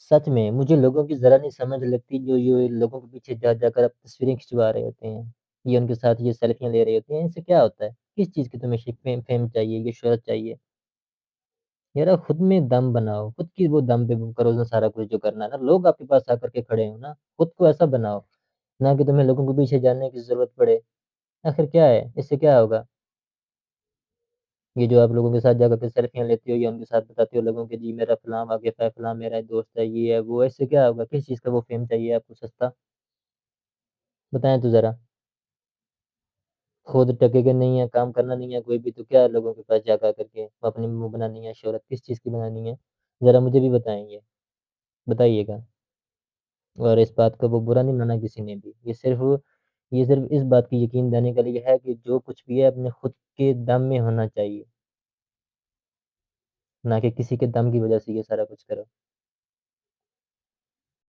سچ میں مجھے لوگوں کی ذرا نہیں سمجھ لگتی جو یہ لوگوں کے پیچھے جا جا کر اب تصویریں کھنچوا رہے ہوتے ہیں، یہ ان کے ساتھ یہ سیلفیاں لے رہے ہوتے ہیں، ان سے کیا ہوتا ہے؟ کس چیز کی تمہیں فیم چاہیے، یہ شہرت چاہیے؟ یارا خود میں دم بناؤ، خود کی وہ دم پہ کرو نا سارا کچھ جو کرنا ہے نا، لوگ آپ کے پاس آ کر کے کھڑے ہوں نا، خود کو ایسا بناؤ، نہ کہ تمہیں لوگوں کے پیچھے جاننے کی ضرورت پڑے، آخر کیا ہے؟ اس سے کیا ہوگا؟ یہ جو آپ لوگوں کے ساتھ جا کر کے سیلفیاں لیتے ہو یا ان کے ساتھ بتاتے ہو لوگوں کے جی میرا فلاں واقف ہے، فلاں میرا دوست ہے، یہ ہے، وہ ہے، اس سے کیا ہوگا؟ کس چیز کا وہ فیم چاہیے آپ کو سستا؟ بتائیں تو ذرا، خود ٹکے کے نہیں ہے، کام کرنا نہیں ہے کوئی بھی تو کیا لوگوں کے پاس جا کر کے اپنی وہ بنانی ہے شہرت، کس چیز کی بنانی ہے؟ ذرا مجھے بھی بتائیں یہ، بتائیے گا۔ اور اس بات کا وہ برا نہیں مانا کسی نے بھی، یہ صرف اس بات کی یقین دلانے کے لیے ہے کہ جو کچھ بھی ہے اپنے خود کے دم میں ہونا چاہیے، نہ کہ کسی کے دم کی وجہ سے یہ سارا کچھ کرو۔